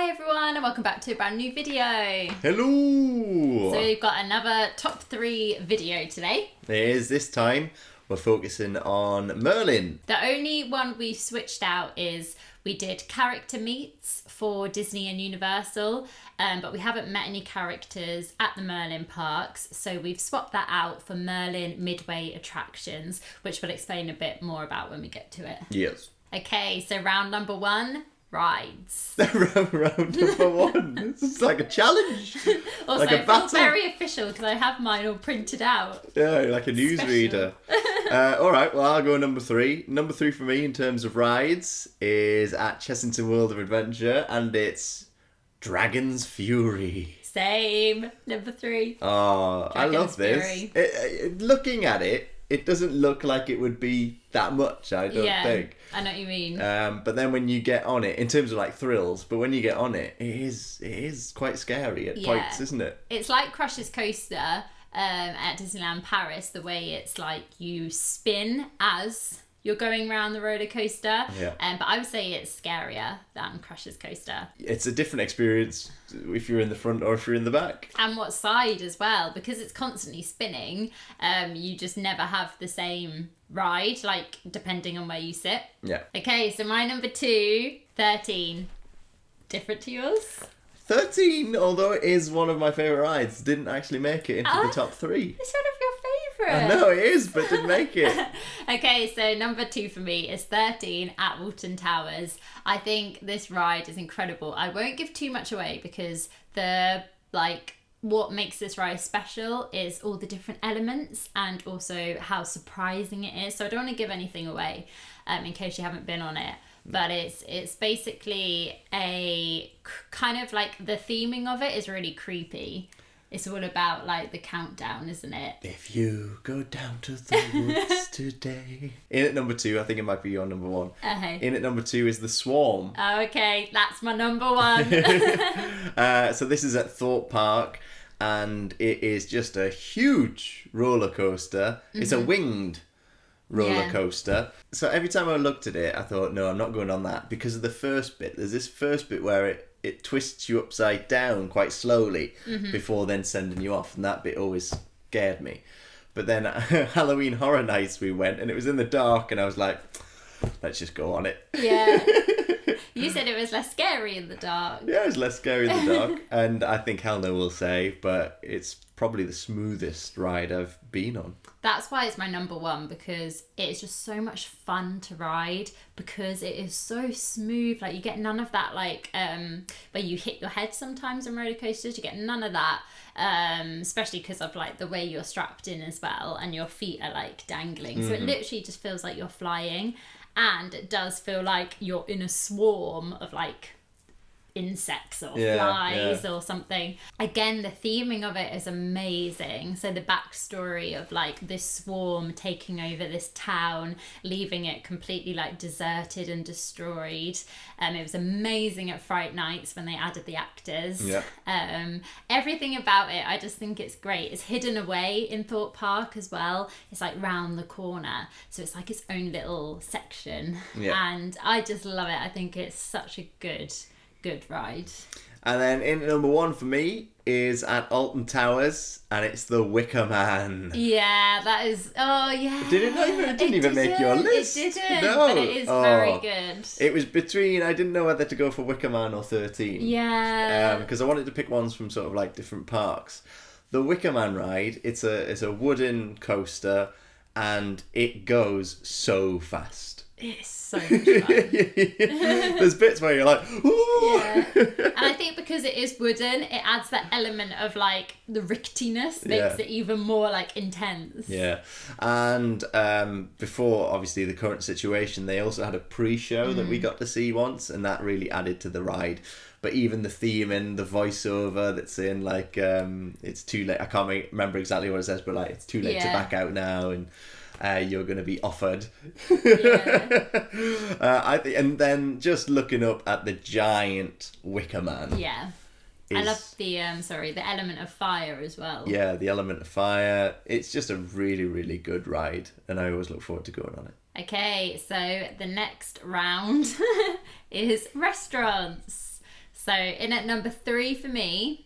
Hi everyone and welcome back to a brand new video. Hello! So we've got another top 3 video today. This time we're focusing on Merlin. The only one we switched out is we did character meets for Disney and Universal, but we haven't met any characters at the Merlin parks, so we've swapped that out for Merlin Midway Attractions, which we'll explain a bit more about when we get to it. Yes. Okay, so round number 1. Rides. Round number 1. This is like a challenge. Also, like a it feels battle. very official because I have mine all printed out. Yeah, like a newsreader. Alright, well I'll go number 3. Number 3 for me in terms of rides is at Chessington World of Adventure, and it's Dragon's Fury. Same. Number 3. Oh, I love this. Fury. Looking at it, it doesn't look like it would be that much, I don't think. I know what you mean. But then when you get on it, in terms of like thrills, but when you get on it, it is quite scary at points, isn't it? It's like Crush's Coaster at Disneyland Paris, the way it's like you spin as you're going around the roller coaster. Yeah. But I would say it's scarier than Crush's Coaster. It's a different experience if you're in the front or if you're in the back. And what side as well, because it's constantly spinning, you just never have the same ride, like depending on where you sit. Yeah. Okay, so my number 2, 13. Different to yours? 13, although it is one of my favourite rides, didn't actually make it into the top 3. It's one of your favourites. I know it is, but didn't make it. Okay, so number 2 for me is 13 at Alton Towers. I think this ride is incredible. I won't give too much away because what makes this ride special is all the different elements and also how surprising it is. So I don't want to give anything away in case you haven't been on it. But it's basically a kind of like the theming of it is really creepy. It's all about like the countdown, isn't it? If you go down to the woods today. In at number 2, I think it might be your number 1. In at number 2 is the Swarm. Oh, okay, that's my number 1. So this is at Thorpe Park, and it is just a huge roller coaster. Mm-hmm. It's a winged roller coaster. So every time I looked at it, I thought, no, I'm not going on that because of the first bit. There's this first bit where it twists you upside down quite slowly before then sending you off, and that bit always scared me. But then Halloween Horror Nights we went, and it was in the dark, and I was like, let's just go on it. Yeah. You said it was less scary in the dark. Yeah, it was less scary in the dark, and I think Helena will say, but it's probably the smoothest ride I've been on. That's why it's my number 1, because it's just so much fun to ride because it is so smooth. Like you get none of that like where you hit your head sometimes on roller coasters. You get none of that, especially because of like the way you're strapped in as well and your feet are like dangling. So it literally just feels like you're flying, and it does feel like you're in a swarm of like insects or flies or something. Again, the theming of it is amazing. So the backstory of like this swarm taking over this town, leaving it completely like deserted and destroyed. It was amazing at Fright Nights when they added the actors. Everything about it, I just think it's great. It's hidden away in Thorpe Park as well. It's like round the corner, so it's like its own little section. And I just love it. I think it's such a good ride. And then in number 1 for me is at Alton Towers, and it's the Wicker Man. Yeah, that is. Oh yeah. It didn't even make your list. It didn't. No. But it is very good. It was between. I didn't know whether to go for Wicker Man or 13. Yeah. Because I wanted to pick ones from sort of like different parks. The Wicker Man ride. It's a wooden coaster, and it goes so fast. It's so much fun. There's bits where you're like, ooh. Yeah. And I think because it is wooden, it adds that element of like the ricketiness, makes it even more like intense. Yeah. And before obviously the current situation, they also had a pre-show that we got to see once, and that really added to the ride. But even the theme and the voiceover that's in like it's too late. I can't remember exactly what it says, but like it's too late to back out now, and you're going to be offered. I think, and then just looking up at the giant Wicker Man. Yeah. I love the the element of fire as well. Yeah, the element of fire. It's just a really, really good ride, and I always look forward to going on it. Okay, so the next round is restaurants. So in at number 3 for me,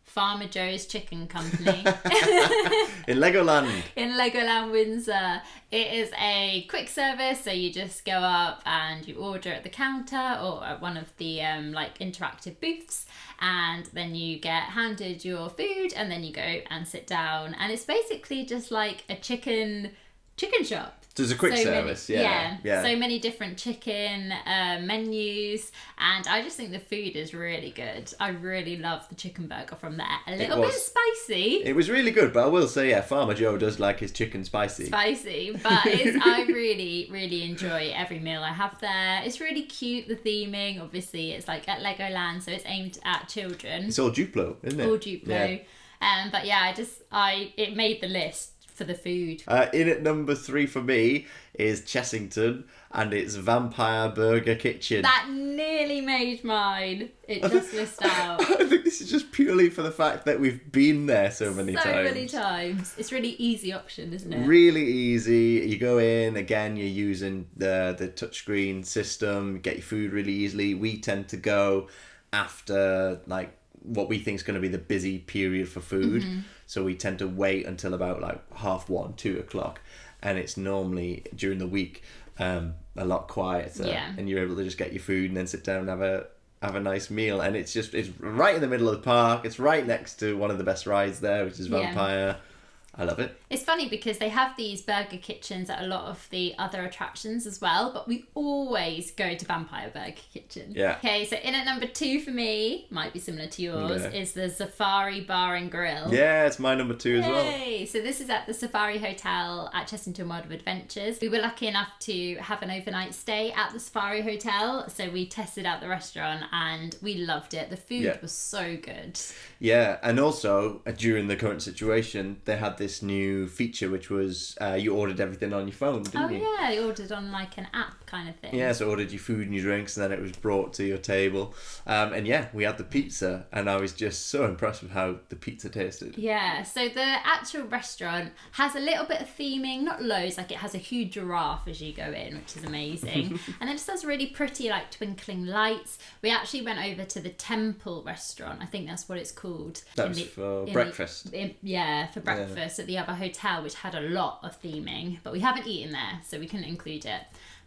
Farmer Joe's Chicken Company. In Legoland. In Legoland Windsor. It is a quick service, so you just go up and you order at the counter or at one of the like interactive booths, and then you get handed your food and then you go and sit down, and it's basically just like a chicken shop. So it's a quick service, yeah. So many different chicken menus, and I just think the food is really good. I really love the chicken burger from there. A little bit spicy. It was really good, but I will say, Farmer Joe does like his chicken spicy. But I really, really enjoy every meal I have there. It's really cute, the theming. Obviously, it's like at Legoland, so it's aimed at children. It's all Duplo, isn't it? All Duplo. Yeah. But yeah, it made the list for the food. In at number 3 for me is Chessington and its Vampire Burger Kitchen. That nearly made mine. It just missed out. I think this is just purely for the fact that we've been there so many times. It's really easy option, isn't it? Really easy. You go in, again, you're using the touchscreen system, get your food really easily. We tend to go after like what we think is going to be the busy period for food. So we tend to wait until about like 1:30, 2 o'clock, and it's normally during the week a lot quieter, and you're able to just get your food and then sit down and have a nice meal. And it's right in the middle of the park. It's right next to one of the best rides there, which is Vampire. I love it. It's funny because they have these burger kitchens at a lot of the other attractions as well, but we always go to Vampire Burger Kitchen. Yeah. Okay, so in at number 2 for me, might be similar to yours, is the Safari Bar and Grill. Yeah, it's my number 2 as well. Yay! So this is at the Safari Hotel at Chessington World of Adventures. We were lucky enough to have an overnight stay at the Safari Hotel, so we tested out the restaurant and we loved it. The food was so good. Yeah, and also during the current situation, they had this new feature which was you ordered everything on your phone, didn't you? Oh yeah, you ordered on like an app kind of thing. Yeah, so ordered your food and your drinks and then it was brought to your table. And yeah, we had the pizza and I was just so impressed with how the pizza tasted. Yeah, so the actual restaurant has a little bit of theming, not loads, like it has a huge giraffe as you go in, which is amazing. And it just has really pretty like twinkling lights. We actually went over to the Temple restaurant, I think that's what it's called. That was for breakfast. For breakfast at the other hotel, which had a lot of theming, but we haven't eaten there, so we couldn't include it.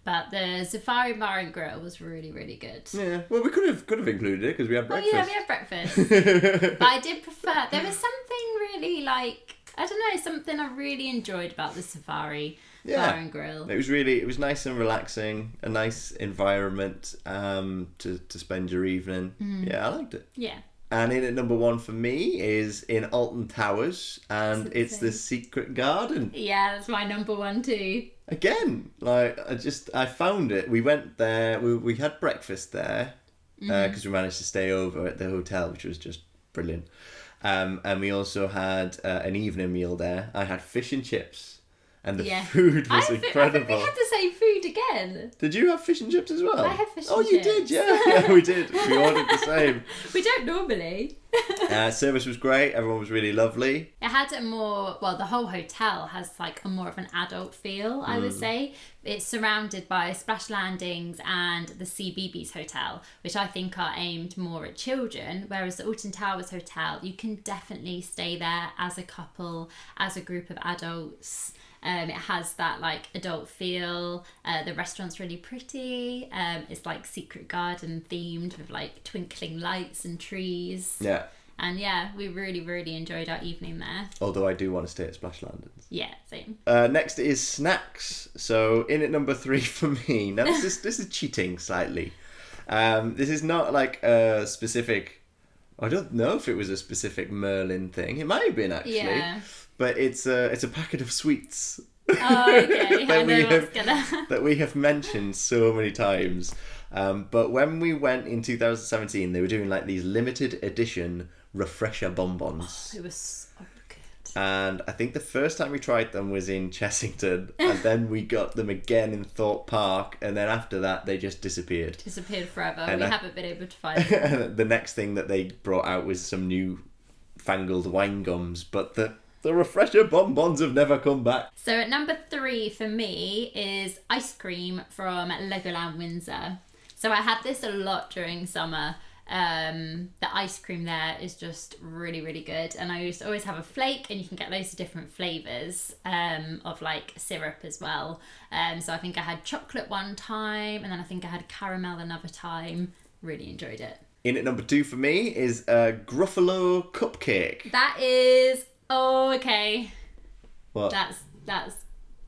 But the Safari Bar and Grill was really, really good. Yeah, well, we could have included it because we had breakfast. Oh yeah, we had breakfast. But I did prefer. There was something really like, I don't know, something I really enjoyed about the Safari Bar and Grill. It was nice and relaxing, a nice environment to spend your evening. Yeah, I liked it. Yeah. And in at number 1 for me is in Alton Towers, and it's the Secret Garden. Yeah, that's my number 1 too. Again, like I found it. We went there. We had breakfast there because we managed to stay over at the hotel, which was just brilliant. And we also had an evening meal there. I had fish and chips. And the food was incredible. I think we had the same food again. Did you have fish and chips as well? I had fish and chips. Oh, you did, yeah. Yeah, we did. We ordered the same. We don't normally. Service was great. Everyone was really lovely. It had a more, well, the whole hotel has like a more of an adult feel, I would say. It's surrounded by Splash Landings and the CBeebies Hotel, which I think are aimed more at children, whereas the Alton Towers Hotel, you can definitely stay there as a couple, as a group of adults. It has that like adult feel. The restaurant's really pretty. It's like secret garden themed with like twinkling lights and trees. Yeah. And yeah, we really, really enjoyed our evening there. Although I do want to stay at Splash Landings. Yeah, same. Next is snacks. So in at number 3 for me. Now this is cheating slightly. This is not like a specific. I don't know if it was a specific Merlin thing. It might have been actually. Yeah. But it's a packet of sweets. Oh, okay. that we have mentioned so many times. But when we went in 2017, they were doing like these limited edition refresher bonbons. Oh, it was so good. And I think the first time we tried them was in Chessington, and then we got them again in Thorpe Park, and then after that they just disappeared. Disappeared forever. And we haven't been able to find them. The next thing that they brought out was some new fangled wine gums, but the refresher bonbons have never come back. So at number 3 for me is ice cream from Legoland Windsor. So I had this a lot during summer. The ice cream there is just really, really good. And I used to always have a flake, and you can get loads of different flavours of like syrup as well. So I think I had chocolate one time, and then I think I had caramel another time. Really enjoyed it. In at number 2 for me is a Gruffalo cupcake. That is... Oh, okay. What? That's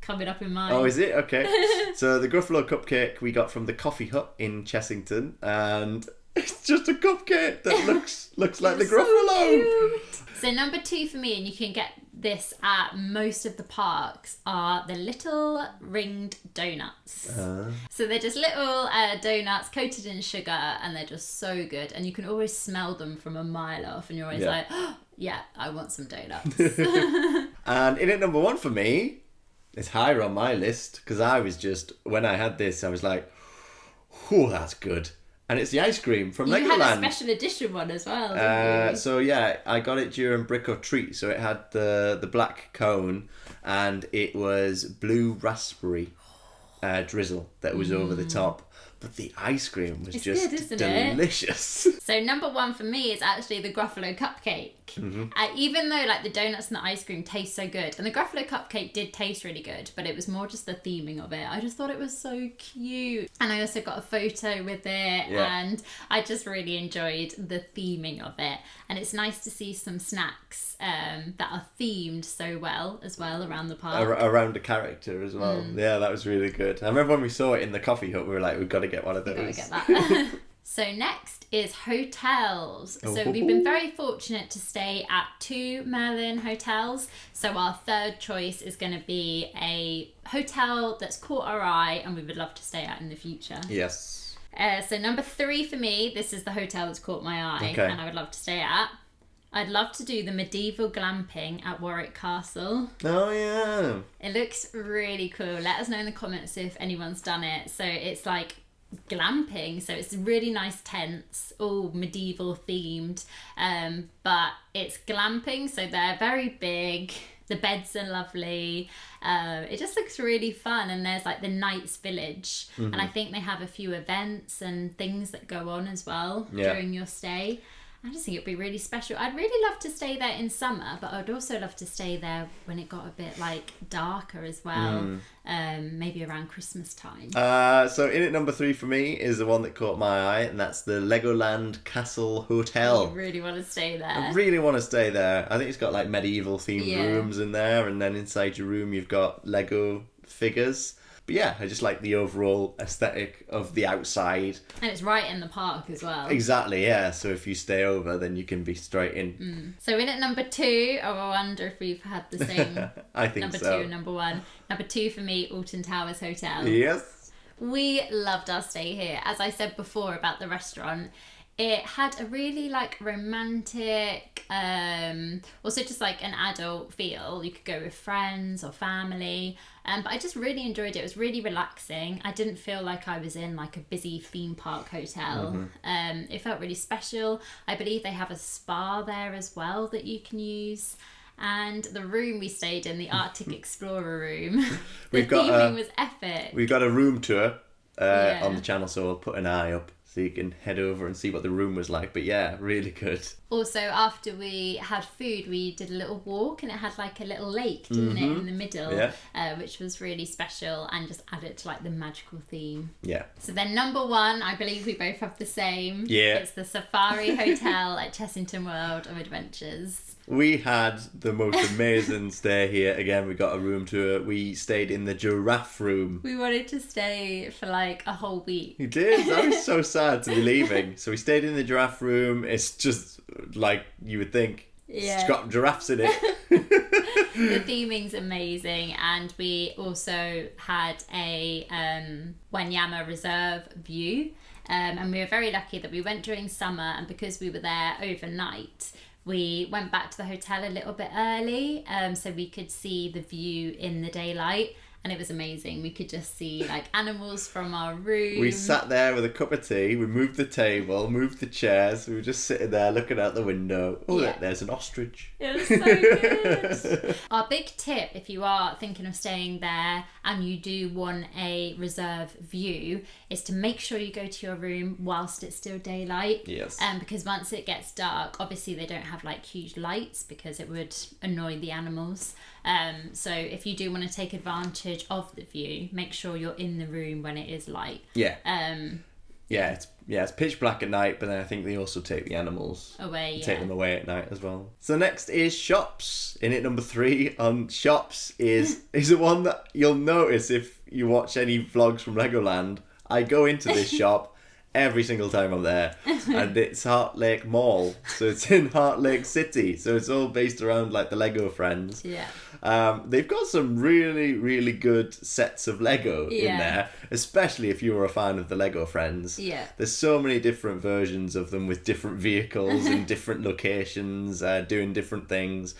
coming up in mine. Oh, is it? Okay. So the Gruffalo cupcake we got from the Coffee Hut in Chessington, and it's just a cupcake that looks like the Gruffalo. So number 2 for me, and you can get this at most of the parks, are the little ringed donuts. So they're just little donuts coated in sugar, and they're just so good. And you can always smell them from a mile off, and you're always like, oh, yeah, I want some donuts. And in at number 1 for me, it's higher on my list, because I was just, when I had this, I was like, oh, that's good. And it's the ice cream from Legoland. You had a special edition one as well, didn't you? So yeah, I got it during Brick or Treat. So it had the black cone, and it was blue raspberry drizzle that was over the top. But the ice cream was just good, isn't delicious. It? So number 1 for me is actually the Gruffalo cupcake. Even though like the donuts and the ice cream taste so good, and the Gruffalo cupcake did taste really good, but it was more just the theming of it. I just thought it was so cute, and I also got a photo with it, and I just really enjoyed the theming of it. And it's nice to see some snacks that are themed so well as well around the park. Around the character as well. Yeah, that was really good. I remember when we saw it in the Coffee Hut, we were like, we've got to get one of those. Get that. So next is hotels. So we've been very fortunate to stay at 2 Merlin hotels. So our third choice is going to be a hotel that's caught our eye and we would love to stay at in the future. Yes. So number 3 for me, this is the hotel that's caught my eye and I would love to stay at. I'd love to do the medieval glamping at Warwick Castle. Oh, yeah. It looks really cool. Let us know in the comments if anyone's done it. So it's like glamping, so it's really nice tents, all medieval themed, but it's glamping, so they're very big, the beds are lovely, it just looks really fun. And there's like the Knights Village, and I think they have a few events and things that go on as well during your stay. I just think it'd be really special. I'd really love to stay there in summer, but I'd also love to stay there when it got a bit like darker as well, maybe around Christmas time. So in at number 3 for me is the one that caught my eye, and that's the Legoland Castle Hotel. You really want to stay there. I really want to stay there. I think it's got like medieval themed rooms in there, and then inside your room you've got Lego figures. But yeah, I just like the overall aesthetic of the outside. And it's right in the park as well. Exactly, yeah. So if you stay over, then you can be straight in. So in at number 2, I wonder if we've had the same I think number so. 2 and number 1. Number 2 for me, Alton Towers Hotel. Yes. We loved our stay here. As I said before about the restaurant, it had a really like romantic, also just like an adult feel. You could go with friends or family, but I just really enjoyed it. It was really relaxing. I didn't feel like I was in like a busy theme park hotel. It felt really special. I believe they have a spa there as well that you can use. And the room we stayed in, the Arctic Explorer room, the theming was epic. We've got a room tour on the channel, so we'll put an eye up so you can head over and see what the room was like. But yeah, really good. Also, after we had food, we did a little walk, and it had like a little lake, didn't it, in the middle, which was really special and just added to like the magical theme. Yeah. So then number 1, I believe we both have the same. Yeah. It's the Safari Hotel at Chessington World of Adventures. We had the most amazing stay here. Again, we got a room tour. We stayed in the giraffe room. We wanted to stay for like a whole week. You did? I was so sad to be leaving. So we stayed in the giraffe room. It's just like you would think. It's got giraffes in it. The theming's amazing, and we also had a Wanyama Reserve view, and we were very lucky that we went during summer, and because we were there overnight, we went back to the hotel a little bit early, so we could see the view in the daylight, and it was amazing. We could just see like animals from our room. We sat there with a cup of tea, we moved the table, moved the chairs, we were just sitting there looking out the window. Oh, look, there's an ostrich. It was so good. Our big tip, if you are thinking of staying there and you do want a reserve view, is to make sure you go to your room whilst it's still daylight. Yes. Because once it gets dark, obviously they don't have like huge lights because it would annoy the animals. So if you do want to take advantage of the view, make sure you're in the room when it is light. Yeah. It's pitch black at night, but then I think they also take the animals away. Take them away at night as well. So next is shops. In at number 3 on shops is the one that you'll notice if you watch any vlogs from Legoland. I go into this shop every single time I'm there, and it's Heart Lake Mall, so it's in Heart Lake City, so it's all based around like the Lego friends. They've got some really, really good sets of Lego in there, especially if you were a fan of the Lego friends. There's so many different versions of them with different vehicles in different locations, doing different things.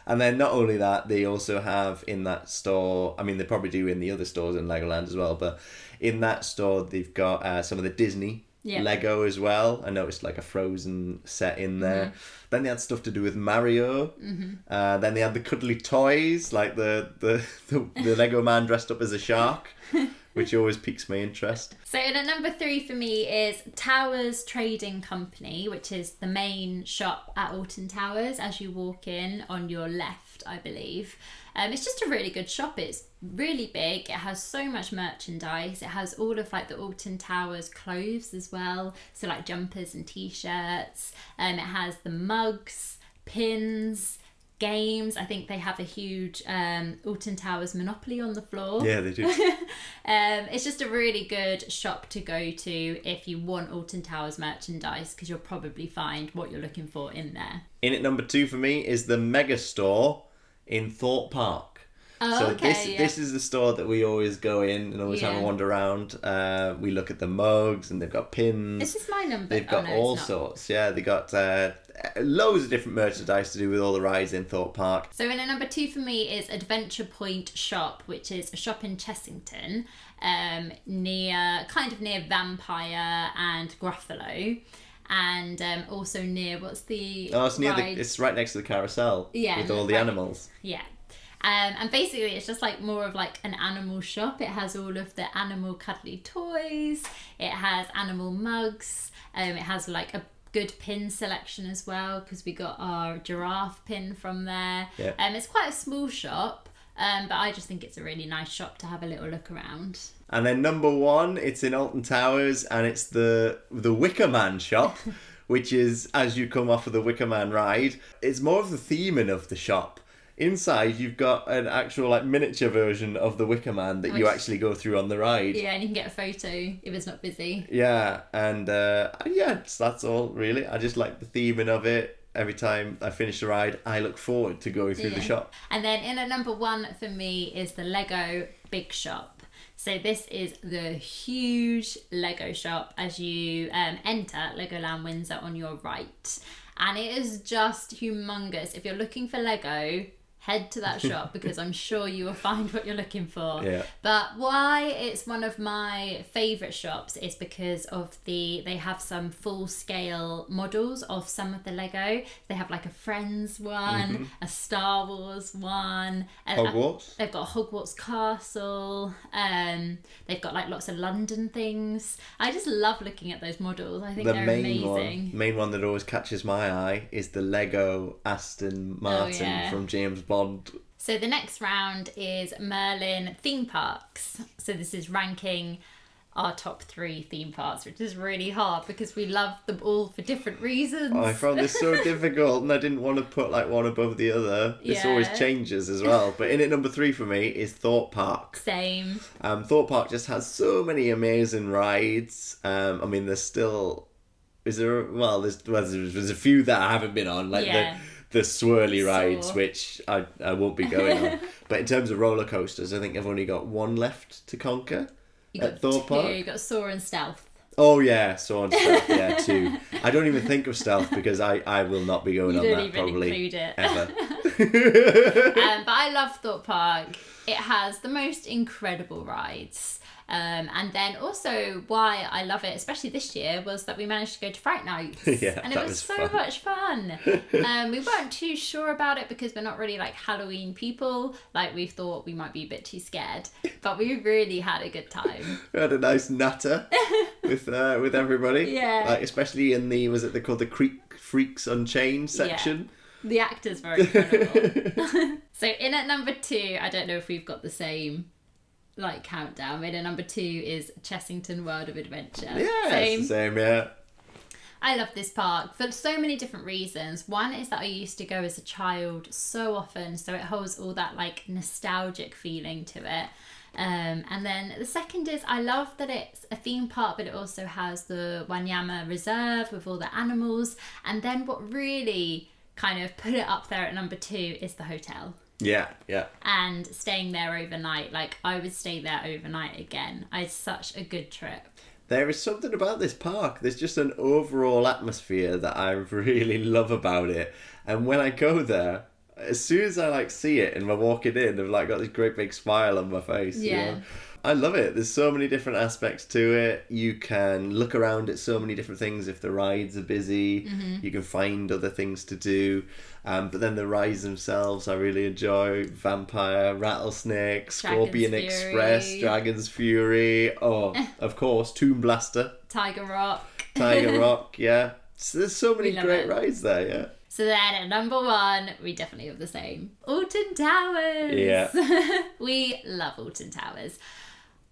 And then not only that, they also have in that store, I mean, they probably do in the other stores in Legoland as well, but in that store, they've got some of the Disney Lego as well. I noticed like a Frozen set in there. Then they had stuff to do with Mario. Then they had the cuddly toys, like the Lego man dressed up as a shark, which always piques my interest. So at number 3 for me is Towers Trading Company, which is the main shop at Alton Towers as you walk in on your left, I believe. It's just a really good shop. It's really big. It has so much merchandise. It has all of like the Alton Towers clothes as well. So like jumpers and t-shirts. It has the mugs, pins, games. I think they have a huge Alton Towers Monopoly on the floor. Yeah, they do. It's just a really good shop to go to if you want Alton Towers merchandise, because you'll probably find what you're looking for in there. In at number 2 for me is the Mega Store in Thorpe Park. This is the store that we always go in and always have a wander around. We look at the mugs and they've got pins. Is this my number? They've got all sorts. Yeah, they got loads of different merchandise to do with all the rides in Thorpe Park. So in at number 2 for me is Adventure Point Shop, which is a shop in Chessington, near Vampire and Gruffalo. And also near, what's the it's right next to the carousel with all the animals. And basically it's just like more of like an animal shop. It has all of the animal cuddly toys, it has animal mugs, it has like a good pin selection as well, because we got our giraffe pin from there. It's quite a small shop, but I just think it's a really nice shop to have a little look around. And then number 1, it's in Alton Towers, and it's the Wicker Man shop, which is as you come off of the Wicker Man ride. It's more of the theming of the shop. Inside, you've got an actual like miniature version of the Wicker Man that you actually go through on the ride. Yeah, and you can get a photo if it's not busy. Yeah, and that's all really. I just like the theming of it. Every time I finish the ride, I look forward to going through the shop. And then in at number 1 for me is the Lego Big Shop. So this is the huge Lego shop as you enter Legoland Windsor on your right. And it is just humongous. If you're looking for Lego, head to that shop because I'm sure you will find what you're looking for. But why it's one of my favourite shops is because of they have some full scale models of some of the Lego. They have like a Friends one, a Star Wars one, Hogwarts. They've got a Hogwarts castle. They've got like lots of London things. I just love looking at those models. I think they're amazing. The main one that always catches my eye is the Lego Aston Martin from James Bond. So the next round is Merlin theme parks. So this is ranking our top 3 theme parks, which is really hard because we love them all for different reasons. I found this so difficult, and I didn't want to put like one above the other. This always changes as well. But in at number 3 for me is Thorpe Park. Same. Thorpe Park just has so many amazing rides. I mean, there's still there's a few that I haven't been on, like the swirly rides, which I won't be going on. But in terms of roller coasters, I think I've only got 1 left to conquer at Thorpe Park. You got Soar and Stealth. Oh yeah, Soar and Stealth, 2. I don't even think of Stealth because I will not be going on that probably include it. ever. But I love Thorpe Park. It has the most incredible rides. And then also why I love it, especially this year, was that we managed to go to Fright Nights. Yeah, and it was so much fun. We weren't too sure about it because we're not really like Halloween people. Like we thought we might be a bit too scared, but we really had a good time. We had a nice natter with everybody. Yeah. Like especially in the, was it they called the Freaks Unchained section? Yeah. The actors were incredible. So in at number 2, I don't know if we've got the same like countdown. In at number 2 is Chessington World of Adventure. Yeah, it's the same, yeah. I love this park for so many different reasons. One is that I used to go as a child so often, so it holds all that like nostalgic feeling to it. And then the second is I love that it's a theme park, but it also has the Wanyama Reserve with all the animals. And then what really kind of put it up there at number 2 is the hotel. Yeah, yeah. And staying there overnight. Like, I would stay there overnight again. It's such a good trip. There is something about this park. There's just an overall atmosphere that I really love about it. And when I go there, as soon as I like see it and we're walking in, I've like got this great big smile on my face. Yeah. You know? I love it. There's so many different aspects to it. You can look around at so many different things if the rides are busy. Mm-hmm. You can find other things to do. But then the rides themselves I really enjoy. Vampire, Rattlesnake, Scorpion Express, Dragon's Fury. Oh, of course, Tomb Blaster. Tiger Rock. Tiger Rock, yeah. So there's so many great rides there, yeah. So then at number 1, we definitely have the same. Alton Towers. Yeah. We love Alton Towers.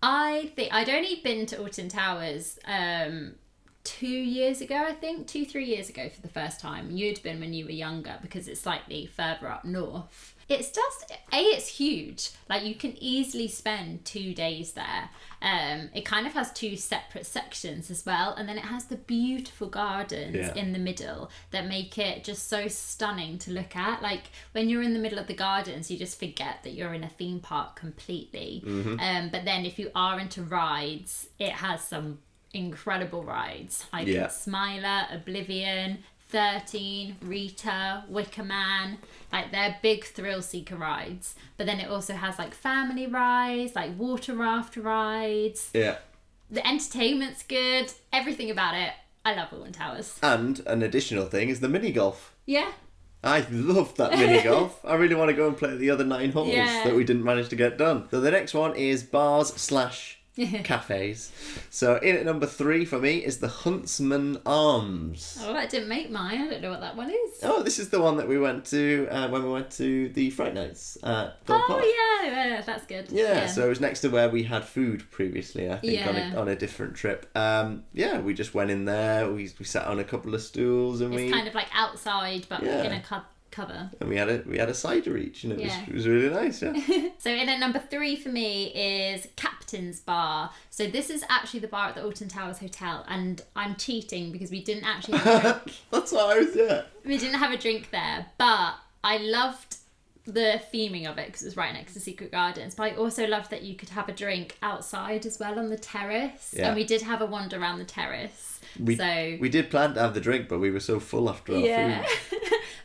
I think I'd only been to Alton Towers 2 years ago, I think. 2-3 years ago for the first time. You'd been when you were younger because it's slightly further up north. It's just, it's huge. Like, you can easily spend 2 days there. It kind of has 2 separate sections as well. And then it has the beautiful gardens in the middle that make it just so stunning to look at. Like, when you're in the middle of the gardens, you just forget that you're in a theme park completely. Mm-hmm. But then if you are into rides, it has some incredible rides. Like Smiler, Oblivion, 13, Rita, Wicker Man, like they're big thrill seeker rides. But then it also has like family rides, like water raft rides. Yeah. The entertainment's good. Everything about it. I love Alton Towers. And an additional thing is the mini golf. Yeah. I love that mini golf. I really want to go and play the other 9 holes that we didn't manage to get done. So the next one is bars / cafes. So in at number 3 for me is the Huntsman Arms. Oh, that didn't make mine. I don't know what that one is. Oh, this is the one that we went to when we went to the Fright Nights at Thorpe Park. Yeah, that's good. Yeah, so it was next to where we had food previously, I think, on a different trip. We just went in there, we sat on a couple of stools and it's kind of like outside but in a cover. And we had a cider each, and it was really nice, yeah. So in at number 3 for me is Captain's Bar. So this is actually the bar at the Alton Towers Hotel, and I'm cheating because we didn't actually have a drink. That's why I was there. We didn't have a drink there, but I loved the theming of it because it was right next to Secret Gardens. But I also loved that you could have a drink outside as well on the terrace. Yeah. And we did have a wander around the terrace. We did plan to have the drink, but we were so full after our food.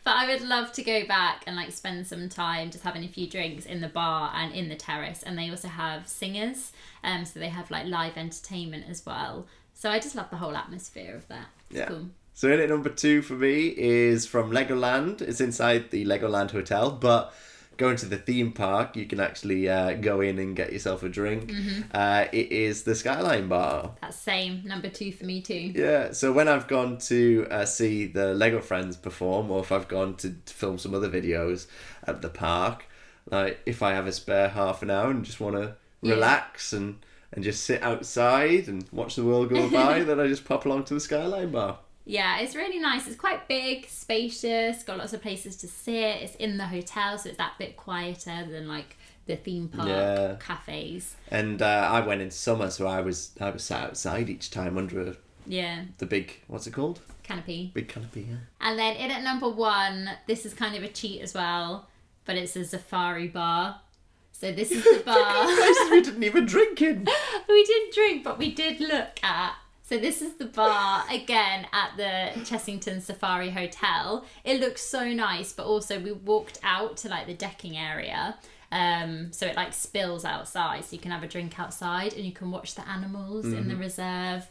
But I would love to go back and like spend some time just having a few drinks in the bar and in the terrace. And they also have singers, so they have like live entertainment as well. So I just love the whole atmosphere of that. It's cool. So in at number 2 for me is from Legoland. It's inside the Legoland Hotel, but going to the theme park, you can actually go in and get yourself a drink. Mm-hmm. It is the Skyline Bar. That's same, number 2 for me too. Yeah, so when I've gone to see the Lego Friends perform, or if I've gone to film some other videos at the park, like if I have a spare half an hour and just want to relax and just sit outside and watch the world go by, then I just pop along to the Skyline Bar. Yeah, it's really nice. It's quite big, spacious, got lots of places to sit. It's in the hotel, so it's that bit quieter than like the theme park cafes. And I went in summer, so I was sat outside each time under the big, what's it called? Canopy. Big canopy, yeah. And then in at number 1, this is kind of a cheat as well, but it's a safari bar. So this is the bar. We didn't even drink in. We didn't drink, but we did look at So this is the bar, again, at the Chessington Safari Hotel. It looks so nice, but also we walked out to like the decking area. So it like spills outside, so you can have a drink outside and you can watch the animals in the reserve.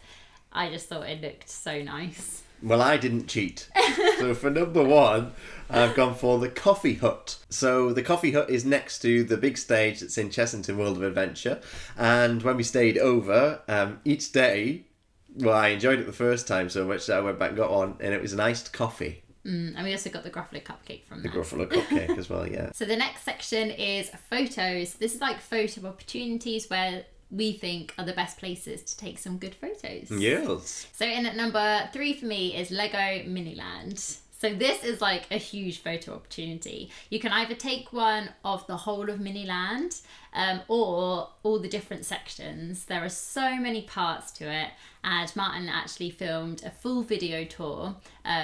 I just thought it looked so nice. Well, I didn't cheat. So for number 1, I've gone for the Coffee Hut. So the Coffee Hut is next to the big stage that's in Chessington World of Adventure. And when we stayed over, each day, well, I enjoyed it the first time so much that I went back and got one, and it was an iced coffee. And we also got the Gruffalo cupcake from there. The Gruffalo cupcake as well, yeah. So the next section is photos. This is like photo opportunities where we think are the best places to take some good photos. Yes. So in at number 3 for me is Lego Miniland. So this is like a huge photo opportunity. You can either take one of the whole of Miniland or all the different sections. There are so many parts to it, and Martyn actually filmed a full video tour.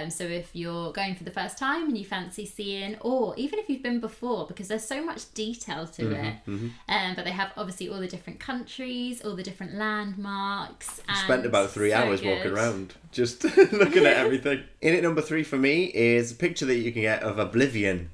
So if you're going for the first time and you fancy seeing, or even if you've been before, because there's so much detail to it. But they have obviously all the different countries, all the different landmarks. Spent about 3 hours walking around, just looking at everything. In at number 3 for me is a picture that you can get of Oblivion.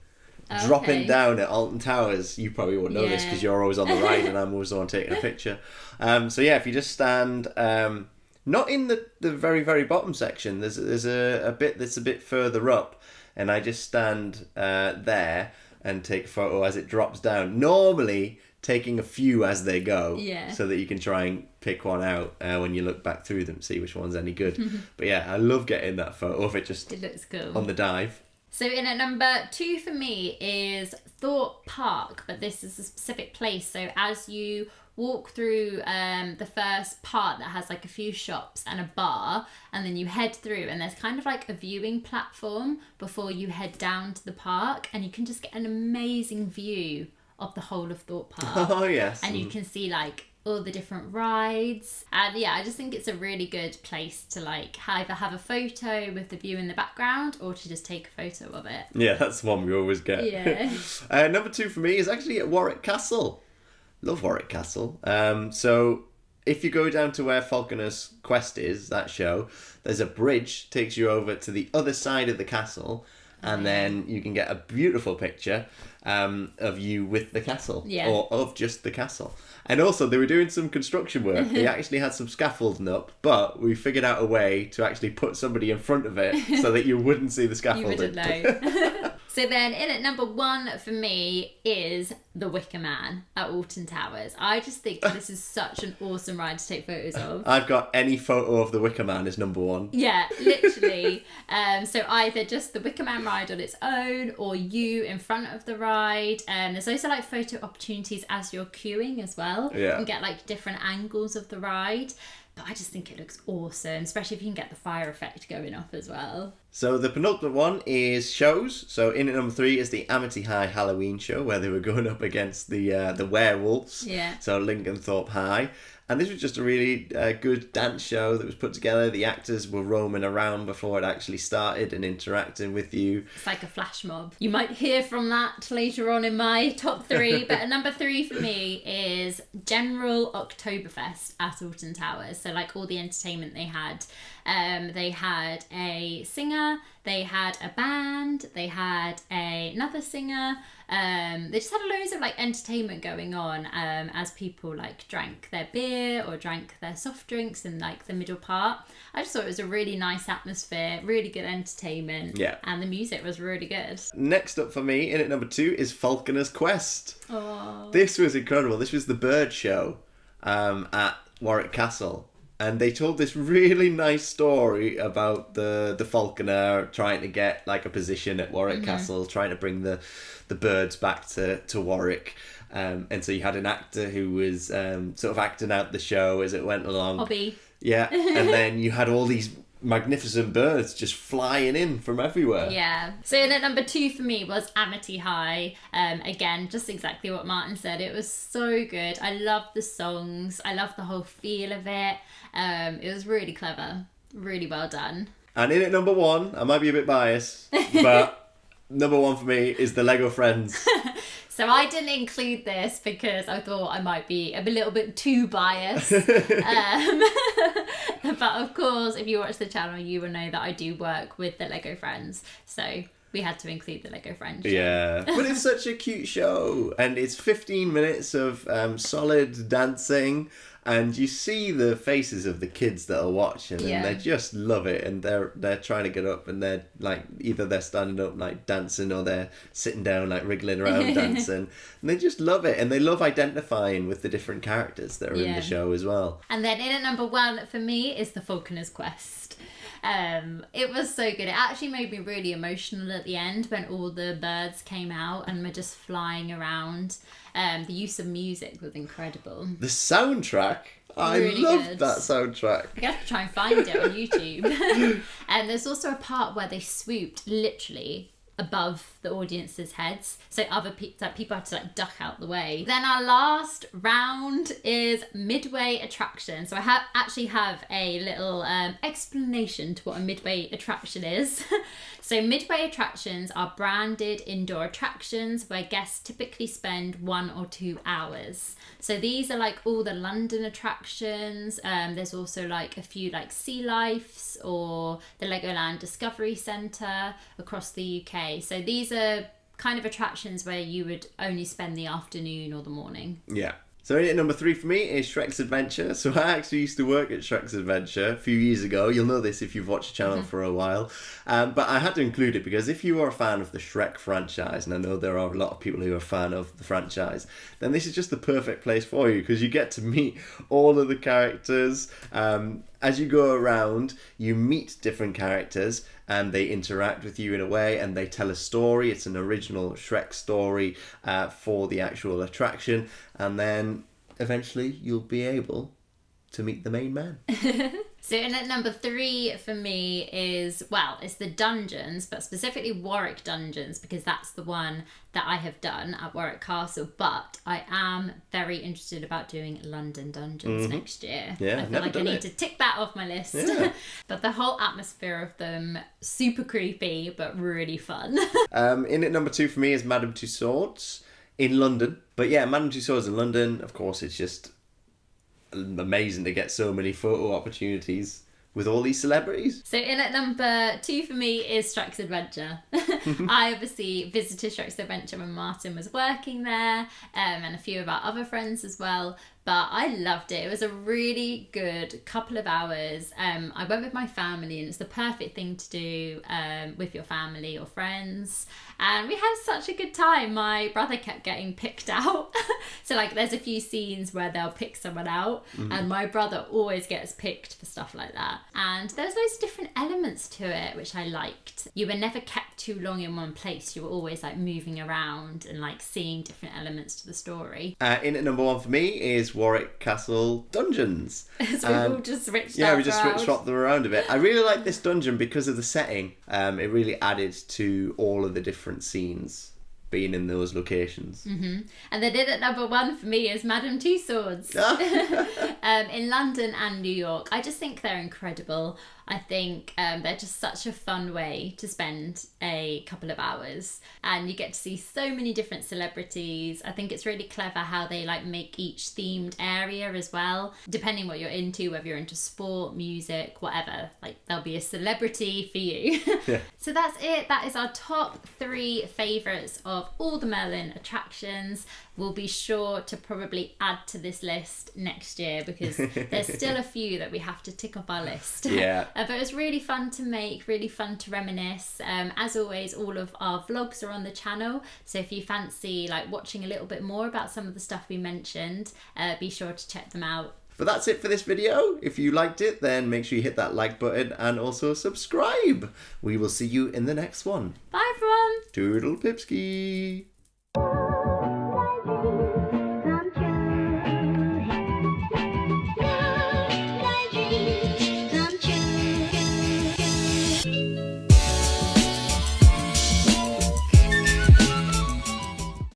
Dropping down at Alton Towers. You probably won't know this because you're always on the ride and I'm always the one taking a picture. So yeah, if you just stand, not in the very, very bottom section, there's a bit that's a bit further up, and I just stand there and take a photo as it drops down. Normally taking a few as they go, so that you can try and pick one out when you look back through them, see which one's any good. But yeah, I love getting that photo of it just it looks cool on the dive. So in at number 2 for me is Thorpe Park, but this is a specific place. So as you walk through the first part that has like a few shops and a bar, and then you head through, and there's kind of like a viewing platform before you head down to the park, and you can just get an amazing view of the whole of Thorpe Park. Oh yes. And you can see like all the different rides, and yeah, I just think it's a really good place to like either have a photo with the view in the background or to just take a photo of it. Yeah, that's the one we always get. Yeah. Number 2 for me is actually at Warwick Castle. Love Warwick Castle. So if you go down to where Falconers Quest is, that show, there's a bridge takes you over to the other side of the castle, and then you can get a beautiful picture of you with the castle, or of just the castle. And also, they were doing some construction work. They actually had some scaffolding up, but we figured out a way to actually put somebody in front of it so that you wouldn't see the scaffolding. You wouldn't know. So then in at number 1 for me is the Wicker Man at Alton Towers. I just think this is such an awesome ride to take photos of. I've got any photo of the Wicker Man as number 1. Yeah, literally. So either just the Wicker Man ride on its own, or you in front of the ride. There's also like photo opportunities as you're queuing as well. Yeah. You can get like different angles of the ride. But I just think it looks awesome, especially if you can get the fire effect going off as well. So the penultimate one is shows. So in at number 3 is the Amity High Halloween show, where they were going up against the werewolves. Yeah. So Lincoln Thorpe High. And this was just a really good dance show that was put together. The actors were roaming around before it actually started and interacting with you. It's like a flash mob. You might hear from that later on in my top 3. But at number 3 for me is General Oktoberfest at Alton Towers. So like all the entertainment they had. They had a singer, they had a band, they had another singer. They just had loads of like entertainment going on as people like drank their beer or drank their soft drinks in like the middle part. I just thought it was a really nice atmosphere, really good entertainment. Yeah. And the music was really good. Next up for me, in at number 2, is Falconers Quest. Oh. This was incredible. This was the bird show at Warwick Castle. And they told this really nice story about the falconer trying to get like a position at Warwick Castle, trying to bring the birds back to Warwick. And so you had an actor who was sort of acting out the show as it went along. Hobby. Yeah. And then you had all these magnificent birds just flying in from everywhere. Yeah. So at number 2 for me was Amity High. Again, just exactly what Martyn said. It was so good. I love the songs. I love the whole feel of it. It was really clever. Really well done. And in at number 1, I might be a bit biased, but number 1 for me is the Lego Friends. So I didn't include this because I thought I might be a little bit too biased. But of course, if you watch the channel, you will know that I do work with the Lego Friends. So we had to include the Lego Friends show. Yeah, but it's such a cute show. And it's 15 minutes of solid dancing. And you see the faces of the kids that are watching, and they just love it. And they're trying to get up, and they're like, either they're standing up like dancing, or they're sitting down like wriggling around dancing. And they just love it, and they love identifying with the different characters that are in the show as well. And then in at number 1 for me is the Falconers Quest. It was so good. It actually made me really emotional at the end when all the birds came out and were just flying around. The use of music was incredible. The soundtrack, I really loved good. that soundtrack. I have to try and find it on YouTube. And there's also a part where they swooped literally above the audience's heads, so other people had to like duck out the way. Then our last round is Midway Attractions. So I actually have a little explanation to what a Midway Attraction is. So Midway Attractions are branded indoor attractions where guests typically spend 1 or 2 hours. So these are like all the London attractions. There's also like a few like Sea Lifes or the Legoland Discovery Centre across the UK. So these are kind of attractions where you would only spend the afternoon or the morning. Yeah. So in at number 3 for me is Shrek's Adventure. So I actually used to work at Shrek's Adventure a few years ago. You'll know this if you've watched the channel for a while. But I had to include it because if you are a fan of the Shrek franchise, and I know there are a lot of people who are a fan of the franchise, then this is just the perfect place for you because you get to meet all of the characters. As you go around, you meet different characters and they interact with you in a way and they tell a story. It's an original Shrek story for the actual attraction. And then eventually you'll be able to meet the main man. So in at number 3 for me is, well, it's the dungeons, but specifically Warwick Dungeons, because that's the one that I have done at Warwick Castle. But I am very interested about doing London Dungeons next year. Yeah, I feel like I need to tick that off my list. Yeah. But the whole atmosphere of them, super creepy, but really fun. In at number 2 for me is Madame Tussauds in London. But yeah, Madame Tussauds in London, of course, it's just amazing to get so many photo opportunities with all these celebrities. So in at number 2 for me is Shrek's Adventure. I obviously visited Shrek's Adventure when Martyn was working there, and a few of our other friends as well. But I loved it. It was a really good couple of hours. I went with my family, and it's the perfect thing to do with your family or friends. And we had such a good time. My brother kept getting picked out. So like there's a few scenes where they'll pick someone out, and my brother always gets picked for stuff like that. And there's loads of different elements to it, which I liked. You were never kept too long in one place. You were always like moving around and like seeing different elements to the story. In at number 1 for me is Warwick Castle Dungeons. So we've all just switched we just swapped them around a bit. I really like this dungeon because of the setting. It really added to all of the different scenes being in those locations. And then in at number 1 for me is Madame Tussauds in London and New York. I just think they're incredible. I think they're just such a fun way to spend a couple of hours, and you get to see so many different celebrities. I think it's really clever how they like make each themed area as well, depending what you're into, whether you're into sport, music, whatever. Like there'll be a celebrity for you. Yeah. So that's it. That is our top 3 favourites of all the Merlin attractions. We'll be sure to probably add to this list next year because there's still a few that we have to tick off our list. Yeah. But it was really fun to make, really fun to reminisce. As always, all of our vlogs are on the channel. So if you fancy like watching a little bit more about some of the stuff we mentioned, be sure to check them out. But that's it for this video. If you liked it, then make sure you hit that like button and also subscribe. We will see you in the next one. Bye everyone. Toodle pipski.